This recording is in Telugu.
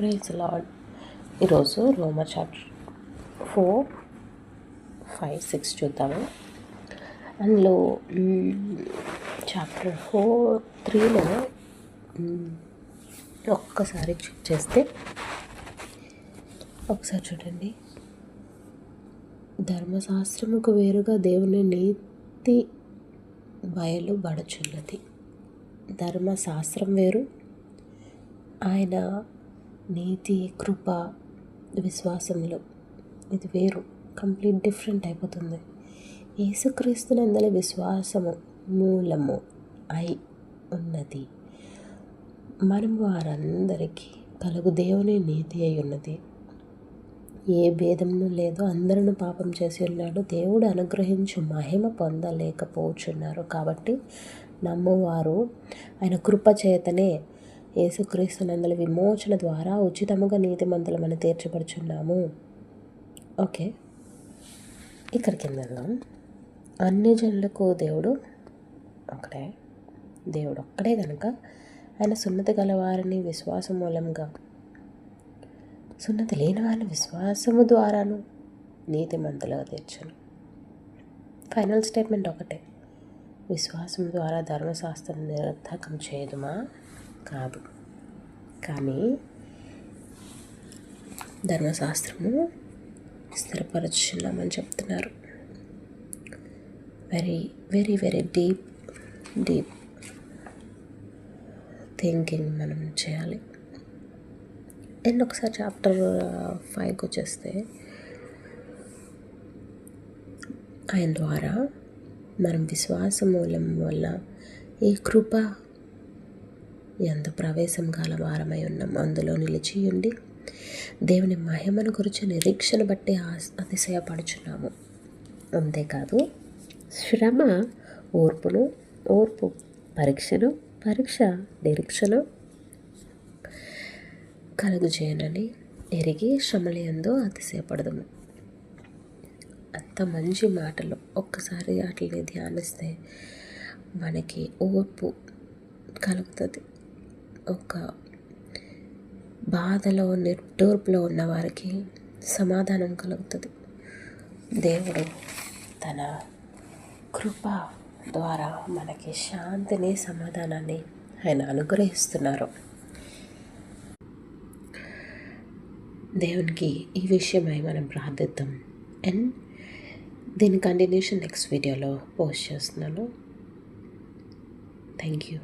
Praise lord. ఈరోజు రోమా చాప్టర్ 4, 5, 6 చూద్దాము. అందులో చాప్టర్ 3లో ఒక్కసారి చెక్ చేస్తే ఒకసారి చూడండి. ధర్మశాస్త్రముకు వేరుగా దేవుని నీతి బయలుబడుచున్నది. ధర్మశాస్త్రం వేరు, ఆయన నీతి, కృప, విశ్వాసంలో ఇది వేరు, కంప్లీట్ డిఫరెంట్ అయిపోతుంది. యేసుక్రీస్తునందలి విశ్వాసము మూలము అయి ఉన్నది. మనం వారందరికీ కలుగు దేవుని నీతి అయి ఉన్నది. ఏ భేదమును లేదు, అందరూ పాపం చేసి ఉన్నాడు, దేవుడు అనుగ్రహించు మహిమ పొందలేకపోతున్నారు. కాబట్టి నమ్మువారు ఆయన కృప చేతనే యేసుక్రీస్తునందలి విమోచన ద్వారా ఉచితముగా నీతిమంతులమని తీర్చబడుచున్నాము. ఓకే, ఇక్కడికి వెళ్దాం. అన్ని జనులకు దేవుడు ఒక్కడే కనుక ఆయన సున్నతి గలవారిని విశ్వాసం మూలంగా, సున్నతి లేని వారిని విశ్వాసము ద్వారాను నీతిమంతులుగా తీర్చను. ఫైనల్ స్టేట్మెంట్ ఒకటే, విశ్వాసం ద్వారా ధర్మశాస్త్రం నిరర్థకం చేయదుమా? కాదు. కానీ ధర్మశాస్త్రము స్థిరపరచున్నామని చెప్తున్నారు. Very very very deep thinking మనం చేయాలి. అండ్ ఒకసారి చాప్టర్ 5కి వచ్చేస్తే, ఆయన ద్వారా మనం విశ్వాస మూలం వల్ల ఈ కృప ఎంత ప్రవేశం గల వారమై ఉన్నాం, అందులో నిలిచి ఉండి దేవుని మహిమను గురించి నిరీక్షణ బట్టి అతిశయపడుచున్నాము. అంతేకాదు, శ్రమ ఓర్పు పరీక్ష నిరీక్షణ కలుగు చేయనని ఎరిగి శ్రమలందు అతిశయపడదుము. అంత మంచి మాటలు ఒక్కసారి వాటిని ధ్యానిస్తే మనకి ఓర్పు కలుగుతుంది. ఒక బాధలో నిట్టూర్పులో ఉన్న వారికి సమాధానం కలుగుతుంది. దేవుడు తన కృప ద్వారా మనకి శాంతిని, సమాధానాన్ని ఆయన అనుగ్రహిస్తున్నారు. దేవునికి ఈ విషయమై మనం ప్రార్థిద్దాం. అండ్ దీని కంటిన్యూషన్ నెక్స్ట్ వీడియోలో పోస్ట్ చేస్తున్నాను. Thank you.